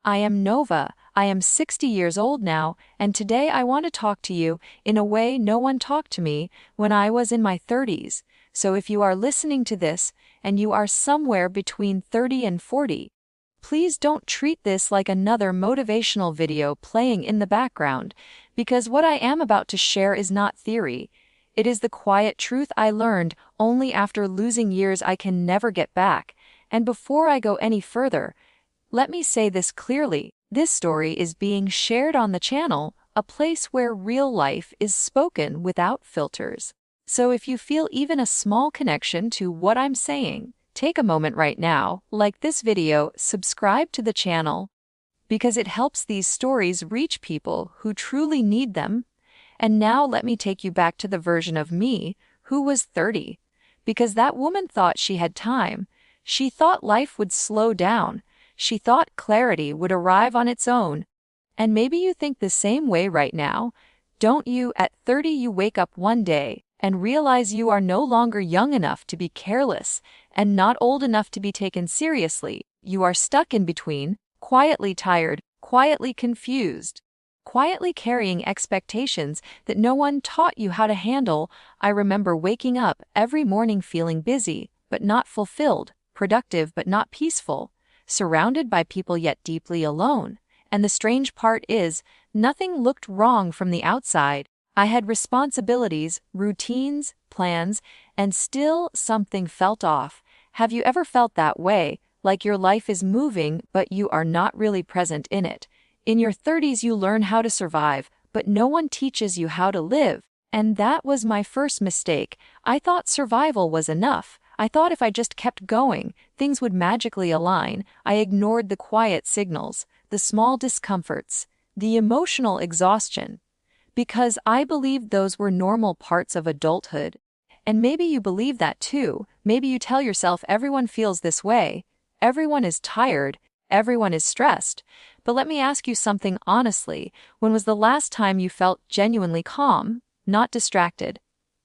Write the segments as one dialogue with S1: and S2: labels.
S1: I am Nova. I am 60 years old now, and today I want to talk to you in a way no one talked to me when I was in my 30s. So if you are listening to this and you are somewhere between 30 and 40, please don't treat this like another motivational video playing in the background, because what I am about to share is not theory. It is the quiet truth I learned only after losing years I can never get back. And before I go any further, let me say this clearly. This story is being shared on the channel, a place where real life is spoken without filters. So if you feel even a small connection to what I'm saying, take a moment right now, like this video, subscribe to the channel, because it helps these stories reach people who truly need them. And now let me take you back to the version of me who was 30, because that woman thought she had time. She thought life would slow down. She thought clarity would arrive on its own. And maybe you think the same way right now, don't you? At 30 you wake up one day and realize you are no longer young enough to be careless and not old enough to be taken seriously. You are stuck in between, quietly tired, quietly confused, quietly carrying expectations that no one taught you how to handle. I remember waking up every morning feeling busy but not fulfilled, productive but not peaceful, surrounded by people yet deeply alone. And the strange part is, nothing looked wrong from the outside. I had responsibilities, routines, plans, and still something felt off. Have you ever felt that way, like your life is moving but you are not really present in it? In your 30s you learn how to survive, but no one teaches you how to live. And that was my first mistake. I thought survival was enough. I thought if I just kept going, things would magically align. I ignored the quiet signals, the small discomforts, the emotional exhaustion, because I believed those were normal parts of adulthood. And maybe you believe that too. Maybe you tell yourself everyone feels this way, everyone is tired, everyone is stressed. But let me ask you something honestly. When was the last time you felt genuinely calm, not distracted,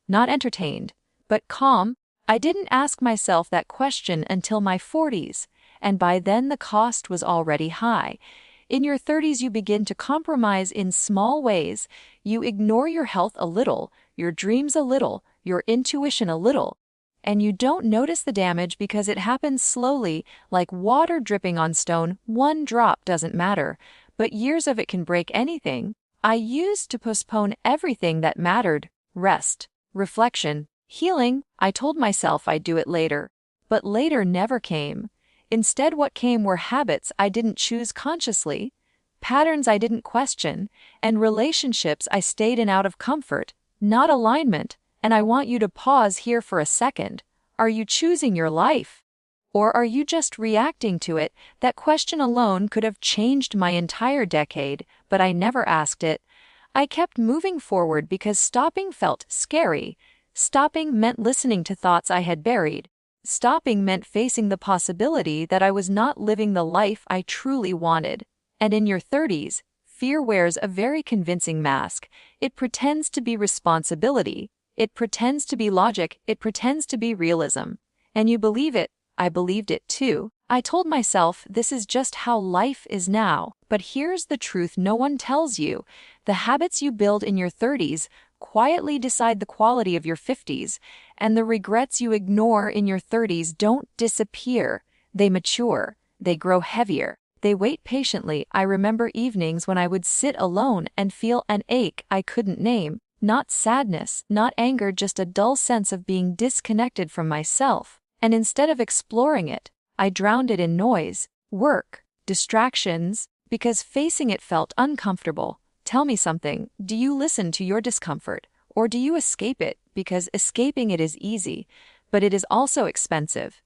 S1: not entertained, but calm? I didn't ask myself that question until my 40s, and by then the cost was already high. In your 30s you begin to compromise in small ways. You ignore your health a little, your dreams a little, your intuition a little, and you don't notice the damage because it happens slowly, like water dripping on stone. One drop doesn't matter, but years of it can break anything. I used to postpone everything that mattered: rest, reflection, healing. I told myself I'd do it later, but later never came. Instead, what came were habits I didn't choose consciously, patterns I didn't question, and relationships I stayed in out of comfort, not alignment. And I want you to pause here for a second. Are you choosing your life? Or are you just reacting to it? That question alone could have changed my entire decade, but I never asked it. I kept moving forward because stopping felt scary. Stopping meant listening to thoughts I had buried. Stopping meant facing the possibility that I was not living the life I truly wanted. And in your 30s, fear wears a very convincing mask. It pretends to be responsibility. It pretends to be logic. It pretends to be realism. And you believe it. I believed it too. I told myself this is just how life is now. But here's the truth no one tells you. The habits you build in your 30s quietly decide the quality of your 50s, and the regrets you ignore in your 30s don't disappear. They mature. They grow heavier. They wait patiently. I remember evenings when I would sit alone and feel an ache I couldn't name. Not sadness, not anger, just a dull sense of being disconnected from myself. And instead of exploring it, I drowned it in noise, work, distractions, because facing it felt uncomfortable. Tell me something. Do you listen to your discomfort, or do you escape it? Because escaping it is easy, but it is also expensive.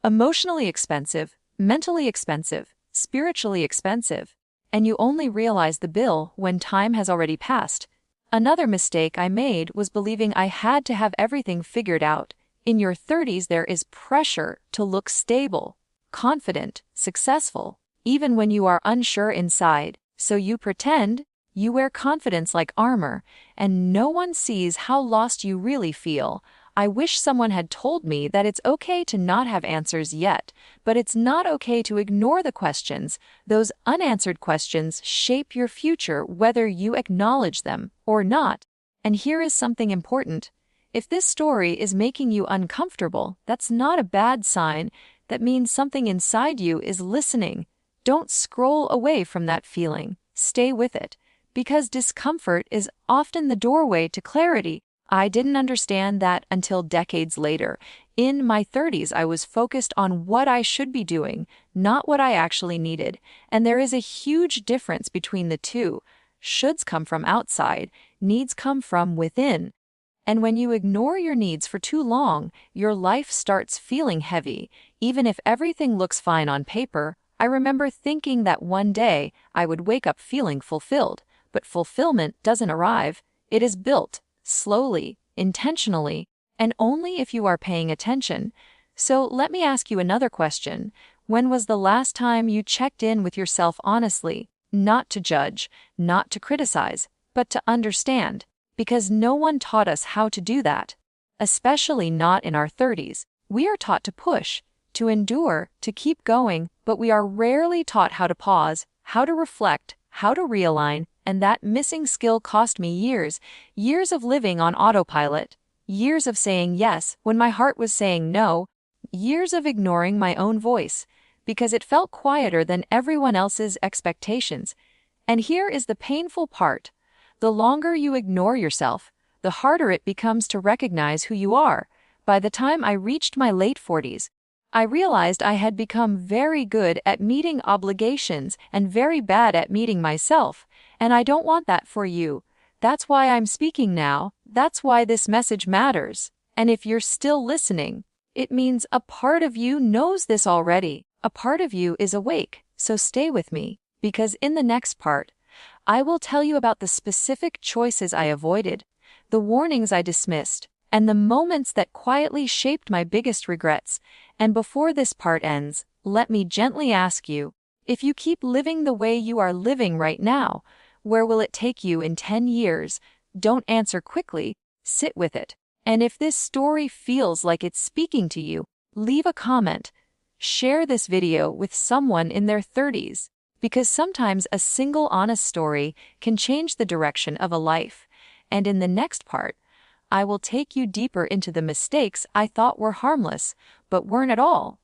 S1: Emotionally expensive, mentally expensive, spiritually expensive. And you only realize the bill when time has already passed. Another mistake I made was believing I had to have everything figured out. In your 30s there is pressure to look stable, confident, successful, even when you are unsure inside. So you pretend. You wear confidence like armor, and no one sees how lost you really feel. I wish someone had told me that it's okay to not have answers yet, but it's not okay to ignore the questions. Those unanswered questions shape your future whether you acknowledge them or not. And here is something important. If this story is making you uncomfortable, that's not a bad sign. That means something inside you is listening. Don't scroll away from that feeling. Stay with it. Because discomfort is often the doorway to clarity. I didn't understand that until decades later. In my 30s, I was focused on what I should be doing, not what I actually needed. And there is a huge difference between the two. Shoulds come from outside, needs come from within. And when you ignore your needs for too long, your life starts feeling heavy. Even if everything looks fine on paper, I remember thinking that one day I would wake up feeling fulfilled. But fulfillment doesn't arrive. It is built, slowly, intentionally, and only if you are paying attention. So let me ask you another question. When was the last time you checked in with yourself honestly? Not to judge, not to criticize, but to understand. Because no one taught us how to do that. Especially not in our 30s. We are taught to push, to endure, to keep going, but we are rarely taught how to pause, how to reflect, how to realign, and that missing skill cost me years, years of living on autopilot, years of saying yes when my heart was saying no, years of ignoring my own voice, because it felt quieter than everyone else's expectations. And here is the painful part. The longer you ignore yourself, the harder it becomes to recognize who you are. By the time I reached my late 40s, I realized I had become very good at meeting obligations and very bad at meeting myself, and I don't want that for you. That's why I'm speaking now. That's why this message matters. And if you're still listening, it means a part of you knows this already. A part of you is awake, so stay with me, because in the next part, I will tell you about the specific choices I avoided, the warnings I dismissed, and the moments that quietly shaped my biggest regrets. And before this part ends, let me gently ask you, if you keep living the way you are living right now, where will it take you in 10 years? Don't answer quickly, sit with it. And if this story feels like it's speaking to you, leave a comment. Share this video with someone in their 30s, because sometimes a single honest story can change the direction of a life. And in the next part, I will take you deeper into the mistakes I thought were harmless, but weren't at all.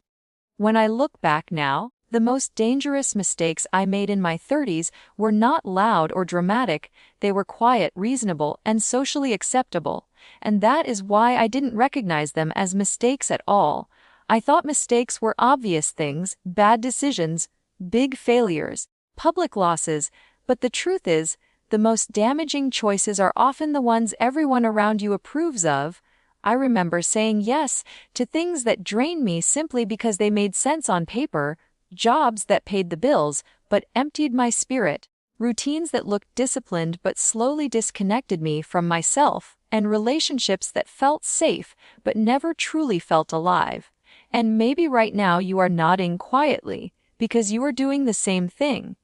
S1: When I look back now, the most dangerous mistakes I made in my 30s were not loud or dramatic. They were quiet, reasonable, and socially acceptable. And that is why I didn't recognize them as mistakes at all. I thought mistakes were obvious things, bad decisions, big failures, public losses, but the truth is, the most damaging choices are often the ones everyone around you approves of. I remember saying yes to things that drained me simply because they made sense on paper, jobs that paid the bills but emptied my spirit, routines that looked disciplined but slowly disconnected me from myself, and relationships that felt safe but never truly felt alive. And maybe right now you are nodding quietly because you are doing the same thing,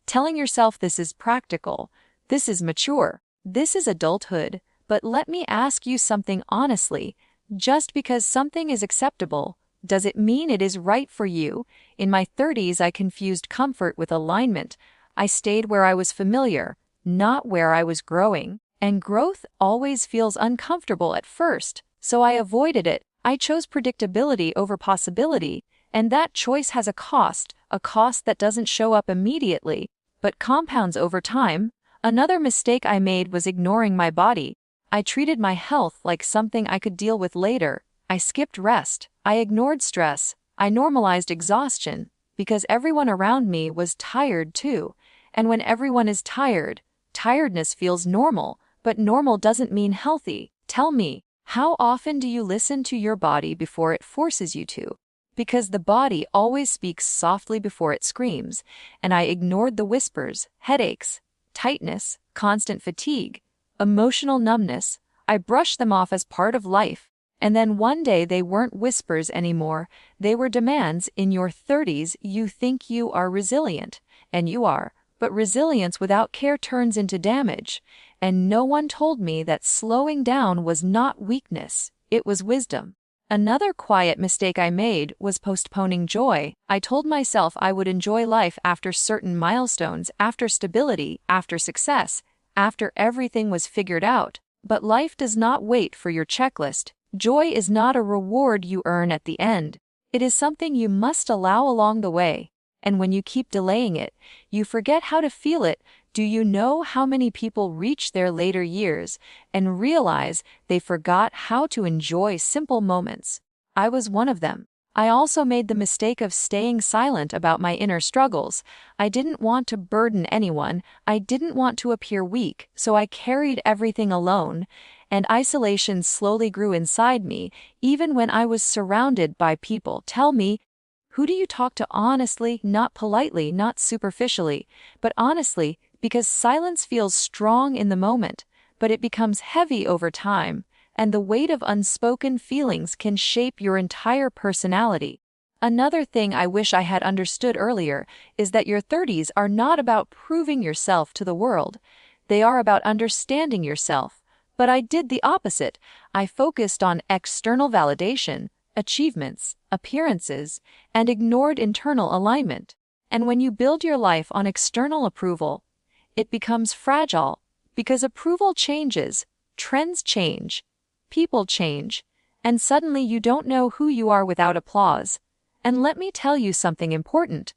S1: telling yourself this is practical, this is mature, this is adulthood. But let me ask you something honestly. Just because something is acceptable, does it mean it is right for you? In my 30s, I confused comfort with alignment. I stayed where I was familiar, not where I was growing. And growth always feels uncomfortable at first, so I avoided it. I chose predictability over possibility, and that choice has a cost that doesn't show up immediately, but compounds over time. Another mistake I made was ignoring my body. I treated my health like something I could deal with later. I skipped rest. I ignored stress. I normalized exhaustion because everyone around me was tired too. And when everyone is tired, tiredness feels normal, but normal doesn't mean healthy. Tell me, how often do you listen to your body before it forces you to? Because the body always speaks softly before it screams, and I ignored the whispers, headaches, tightness, constant fatigue, emotional numbness. I brushed them off as part of life. And then one day they weren't whispers anymore. They were demands. In your 30s, you think you are resilient, and you are, but resilience without care turns into damage. And no one told me that slowing down was not weakness. It was wisdom. Another quiet mistake I made was postponing joy. I told myself I would enjoy life after certain milestones, after stability, after success, after everything was figured out. But life does not wait for your checklist. Joy is not a reward you earn at the end. It is something you must allow along the way. And when you keep delaying it, you forget how to feel it. Do you know how many people reach their later years and realize they forgot how to enjoy simple moments? I was one of them. I also made the mistake of staying silent about my inner struggles. I didn't want to burden anyone. I didn't want to appear weak, so I carried everything alone. And isolation slowly grew inside me, even when I was surrounded by people. Tell me, who do you talk to honestly, not politely, not superficially, but honestly, because silence feels strong in the moment, but it becomes heavy over time, and the weight of unspoken feelings can shape your entire personality. Another thing I wish I had understood earlier is that your 30s are not about proving yourself to the world. They are about understanding yourself. But I did the opposite. I focused on external validation, achievements, appearances, and ignored internal alignment. And when you build your life on external approval, it becomes fragile, because approval changes, trends change, people change, and suddenly you don't know who you are without applause. And let me tell you something important.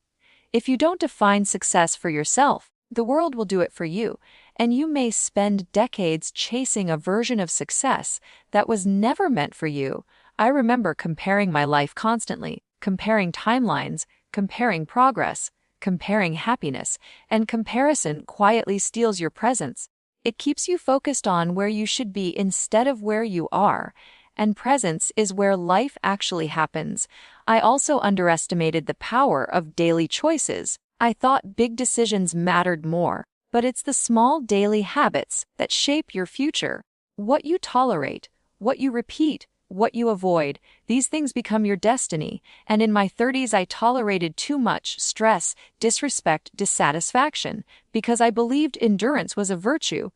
S1: If you don't define success for yourself, the world will do it for you, and you may spend decades chasing a version of success that was never meant for you. I remember comparing my life constantly, comparing timelines, comparing progress, comparing happiness, and comparison quietly steals your presence. It keeps you focused on where you should be instead of where you are, and presence is where life actually happens. I also underestimated the power of daily choices. I thought big decisions mattered more, but it's the small daily habits that shape your future. What you tolerate, what you repeat, what you avoid, these things become your destiny. And in my 30s, I tolerated too much stress, disrespect, dissatisfaction, because I believed endurance was a virtue.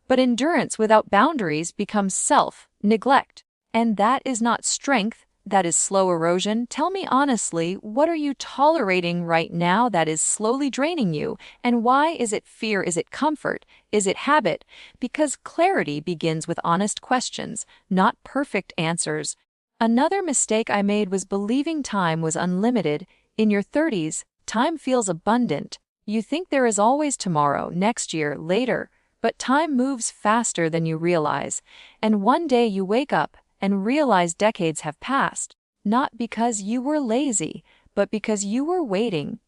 S1: But endurance without boundaries becomes self-neglect. And that is not strength, that is slow erosion. Tell me honestly, what are you tolerating right now that is slowly draining you? And why? Is it fear? Is it comfort? Is it habit? Because clarity begins with honest questions, not perfect answers. Another mistake I made was believing time was unlimited. In your 30s, time feels abundant. You think there is always tomorrow, next year, later, but time moves faster than you realize. And one day you wake up and realize decades have passed, not because you were lazy, but because you were waiting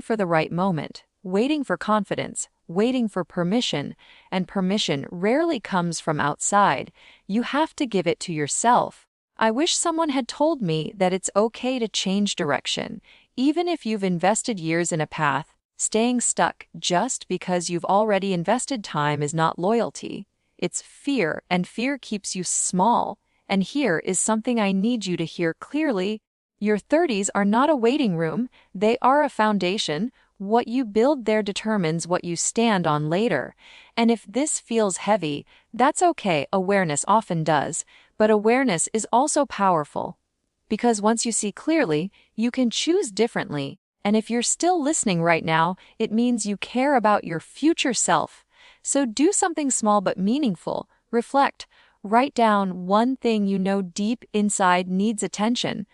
S1: for the right moment, waiting for confidence, waiting for permission, and permission rarely comes from outside. You have to give it to yourself. I wish someone had told me that it's okay to change direction, even if you've invested years in a path. Staying stuck just because you've already invested time is not loyalty. It's fear, and fear keeps you small. And here is something I need you to hear clearly. Your 30s are not a waiting room, they are a foundation. What you build there determines what you stand on later. And if this feels heavy, that's okay, awareness often does. But awareness is also powerful. Because once you see clearly, you can choose differently. And if you're still listening right now, it means you care about your future self. So do something small but meaningful. Reflect. Write down one thing you know deep inside needs attention.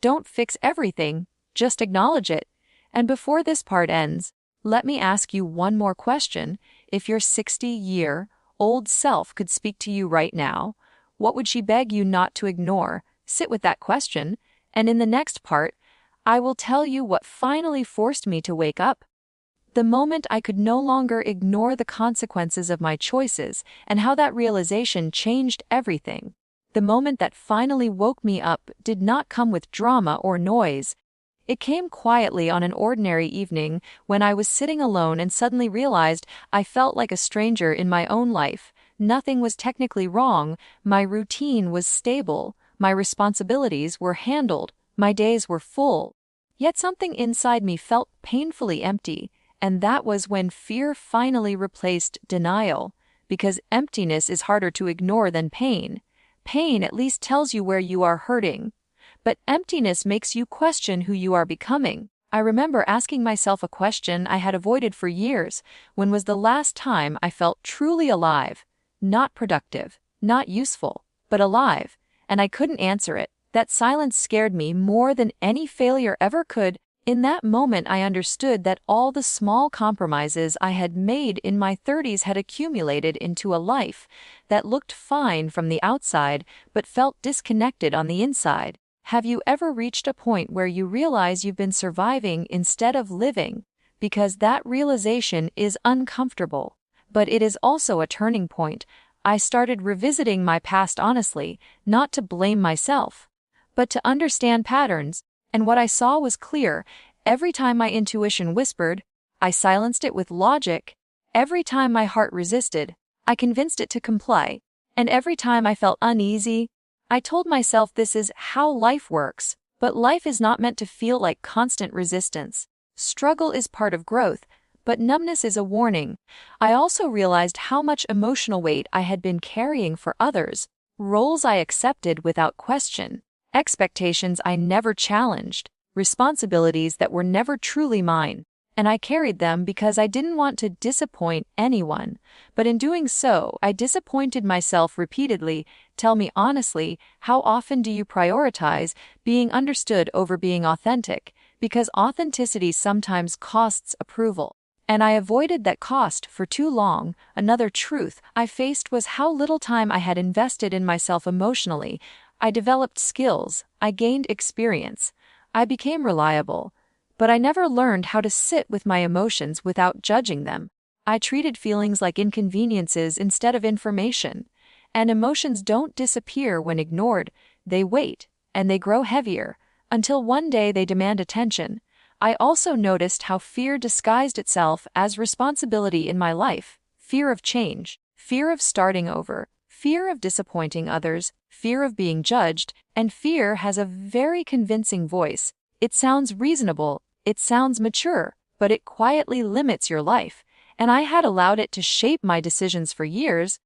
S1: Don't fix everything, just acknowledge it. And before this part ends, let me ask you one more question. If your 60-year-old self could speak to you right now, what would she beg you not to ignore? Sit with that question, and in the next part, I will tell you what finally forced me to wake up. The moment I could no longer ignore the consequences of my choices and how that realization changed everything. The moment that finally woke me up did not come with drama or noise. It came quietly on an ordinary evening when I was sitting alone and suddenly realized I felt like a stranger in my own life. Nothing was technically wrong, my routine was stable, my responsibilities were handled, my days were full. Yet something inside me felt painfully empty. And that was when fear finally replaced denial, because emptiness is harder to ignore than pain. Pain at least tells you where you are hurting. But emptiness makes you question who you are becoming. I remember asking myself a question I had avoided for years: when was the last time I felt truly alive? Not productive, not useful, but alive. And I couldn't answer it. That silence scared me more than any failure ever could. In that moment, I understood that all the small compromises I had made in my 30s had accumulated into a life that looked fine from the outside but felt disconnected on the inside. Have you ever reached a point where you realize you've been surviving instead of living? Because that realization is uncomfortable, but it is also a turning point. I started revisiting my past honestly, not to blame myself, but to understand patterns, and what I saw was clear. Every time my intuition whispered, I silenced it with logic. Every time my heart resisted, I convinced it to comply. And every time I felt uneasy, I told myself this is how life works. But life is not meant to feel like constant resistance. Struggle is part of growth, but numbness is a warning. I also realized how much emotional weight I had been carrying for others, roles I accepted without question, expectations I never challenged, responsibilities that were never truly mine. And I carried them because I didn't want to disappoint anyone. But in doing so, I disappointed myself repeatedly. Tell me honestly, how often do you prioritize being understood over being authentic? Because authenticity sometimes costs approval. And I avoided that cost for too long. Another truth I faced was how little time I had invested in myself emotionally. I developed skills, I gained experience, I became reliable. But I never learned how to sit with my emotions without judging them. I treated feelings like inconveniences instead of information. And emotions don't disappear when ignored. They wait, and they grow heavier, until one day they demand attention. I also noticed how fear disguised itself as responsibility in my life. Fear of change, fear of starting over, fear of disappointing others, fear of being judged, and fear has a very convincing voice. It sounds reasonable. It sounds mature, but it quietly limits your life, and I had allowed it to shape my decisions for years.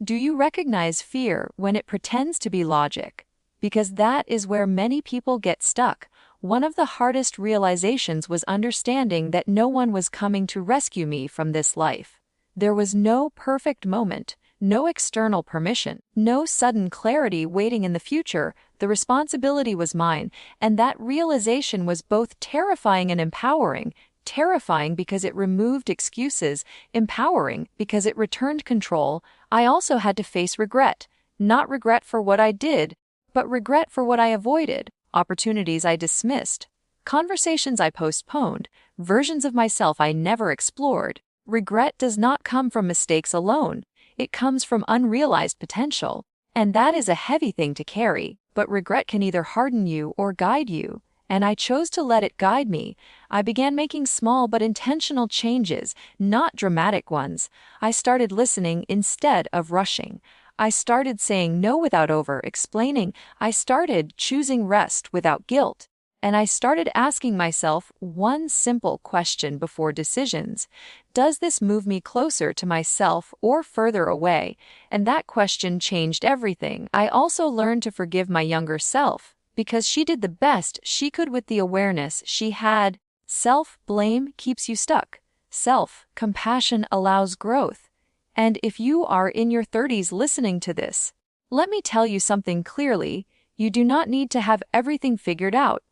S1: Do you recognize fear when it pretends to be logic? Because that is where many people get stuck. One of the hardest realizations was understanding that no one was coming to rescue me from this life. There was no perfect moment, no external permission, no sudden clarity waiting in the future. The responsibility was mine, and that realization was both terrifying and empowering. Terrifying because it removed excuses, empowering because it returned control. I also had to face regret. Not regret for what I did, but regret for what I avoided, opportunities I dismissed, conversations I postponed, versions of myself I never explored. Regret does not come from mistakes alone. It comes from unrealized potential, and that is a heavy thing to carry, but regret can either harden you or guide you, and I chose to let it guide me. I began making small but intentional changes, not dramatic ones. I started listening instead of rushing. I started saying no without over-explaining. I started choosing rest without guilt. And I started asking myself one simple question before decisions: does this move me closer to myself or further away? And that question changed everything. I also learned to forgive my younger self, because she did the best she could with the awareness she had. Self-blame keeps you stuck. Self-compassion allows growth. And if you are in your 30s listening to this, let me tell you something clearly: you do not need to have everything figured out.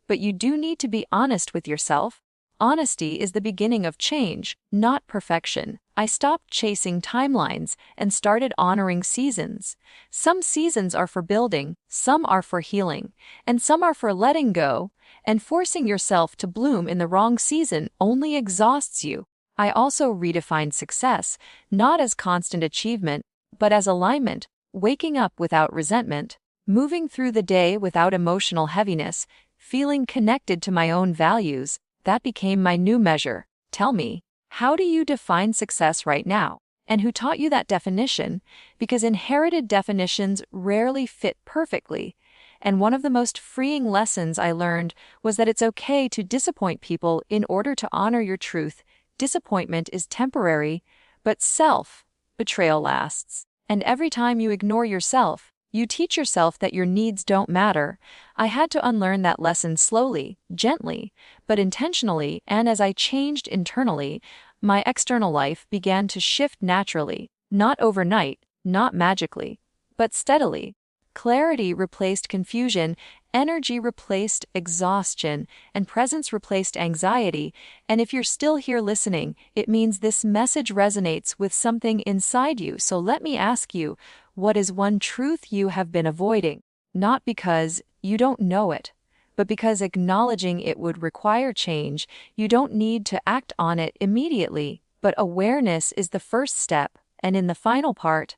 S1: But you do need to be honest with yourself. Honesty is the beginning of change, not perfection. I stopped chasing timelines and started honoring seasons. Some seasons are for building, some are for healing, and some are for letting go. And forcing yourself to bloom in the wrong season only exhausts you. I also redefined success, not as constant achievement, but as alignment, waking up without resentment, moving through the day without emotional heaviness, feeling connected to my own values. That became my new measure. Tell me, how do you define success right now? And who taught you that definition? Because inherited definitions rarely fit perfectly. And one of the most freeing lessons I learned was that it's okay to disappoint people in order to honor your truth. Disappointment is temporary, but self-betrayal lasts. And every time you ignore yourself, You teach yourself that your needs don't matter. I had to unlearn that lesson slowly, gently, but intentionally, and as I changed internally, my external life began to shift naturally, not overnight, not magically, but steadily. Clarity replaced confusion, energy replaced exhaustion, and presence replaced anxiety. And if you're still here listening, it means this message resonates with something inside you. So let me ask you, what is one truth you have been avoiding? Not because you don't know it, but because acknowledging it would require change. You don't need to act on it immediately, but awareness is the first step. And in the final part,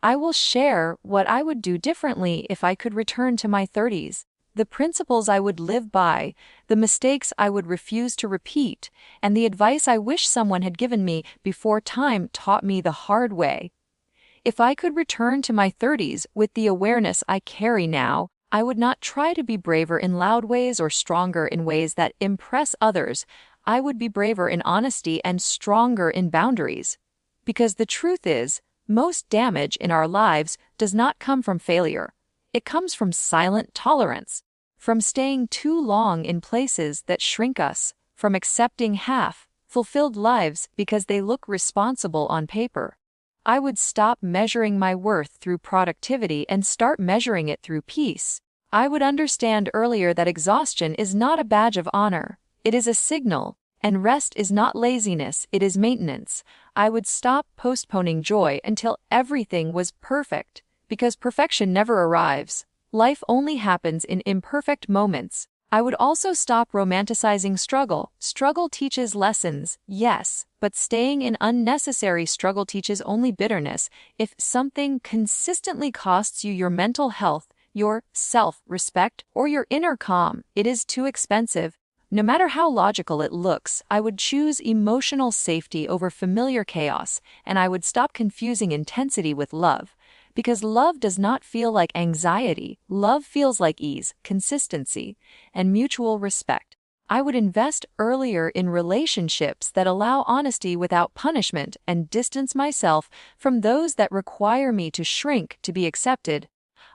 S1: I will share what I would do differently if I could return to my 30s, the principles I would live by, the mistakes I would refuse to repeat, and the advice I wish someone had given me before time taught me the hard way. If I could return to my 30s with the awareness I carry now, I would not try to be braver in loud ways or stronger in ways that impress others. I would be braver in honesty and stronger in boundaries. Because the truth is, most damage in our lives does not come from failure. It comes from silent tolerance, from staying too long in places that shrink us, from accepting half-fulfilled lives because they look responsible on paper. I would stop measuring my worth through productivity and start measuring it through peace. I would understand earlier that exhaustion is not a badge of honor. It is a signal. And rest is not laziness, it is maintenance. I would stop postponing joy until everything was perfect, because perfection never arrives. Life only happens in imperfect moments. I would also stop romanticizing struggle. Struggle teaches lessons, yes, but staying in unnecessary struggle teaches only bitterness. If something consistently costs you your mental health, your self-respect, or your inner calm, it is too expensive. No matter how logical it looks, I would choose emotional safety over familiar chaos, and I would stop confusing intensity with love. Because love does not feel like anxiety, love feels like ease, consistency, and mutual respect. I would invest earlier in relationships that allow honesty without punishment and distance myself from those that require me to shrink to be accepted.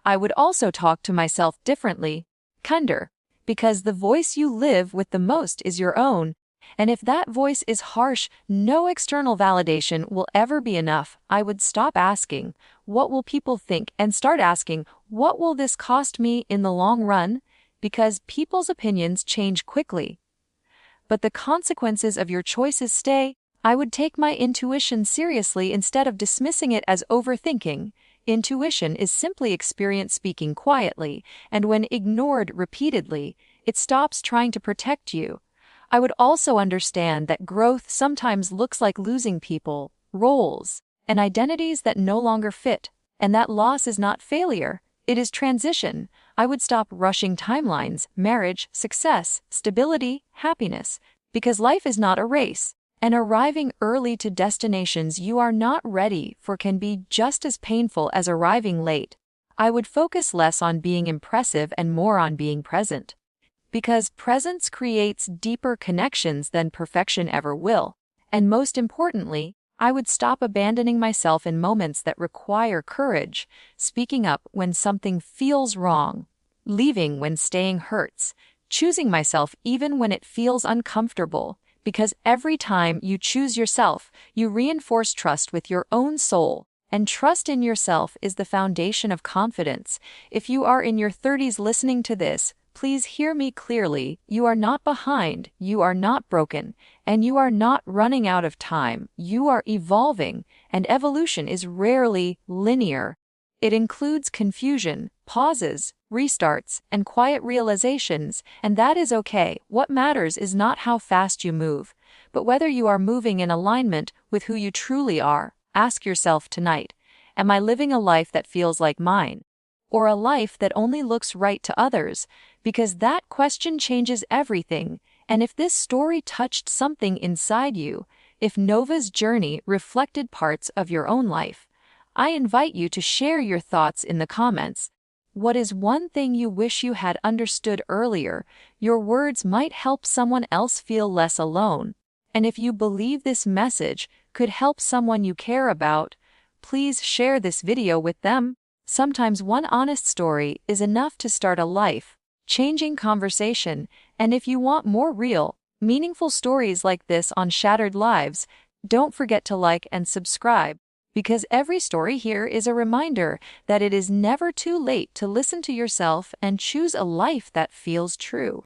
S1: I would also talk to myself differently, kinder. Because the voice you live with the most is your own. And if that voice is harsh, no external validation will ever be enough. I would stop asking, what will people think, and start asking, what will this cost me in the long run? Because people's opinions change quickly. But the consequences of your choices stay. I would take my intuition seriously instead of dismissing it as overthinking. Intuition is simply experience speaking quietly, and when ignored repeatedly, it stops trying to protect you. I would also understand that growth sometimes looks like losing people, roles, and identities that no longer fit, and that loss is not failure, it is transition. I would stop rushing timelines, marriage, success, stability, happiness, because life is not a race. And arriving early to destinations you are not ready for can be just as painful as arriving late. I would focus less on being impressive and more on being present. Because presence creates deeper connections than perfection ever will. And most importantly, I would stop abandoning myself in moments that require courage, speaking up when something feels wrong, leaving when staying hurts, choosing myself even when it feels uncomfortable. Because every time you choose yourself, you reinforce trust with your own soul, and trust in yourself is the foundation of confidence. If you are in your 30s listening to this, please hear me clearly. You are not behind, you are not broken, and you are not running out of time. You are evolving, and evolution is rarely linear. It includes confusion, pauses, restarts, and quiet realizations, and that is okay. What matters is not how fast you move, but whether you are moving in alignment with who you truly are. Ask yourself tonight, am I living a life that feels like mine? Or a life that only looks right to others? Because that question changes everything. And if this story touched something inside you, if Nova's journey reflected parts of your own life, I invite you to share your thoughts in the comments. What is one thing you wish you had understood earlier? Your words might help someone else feel less alone. And if you believe this message could help someone you care about, please share this video with them. Sometimes one honest story is enough to start a life-changing conversation, and if you want more real, meaningful stories like this on Shattered Lives, don't forget to like and subscribe, because every story here is a reminder that it is never too late to listen to yourself and choose a life that feels true.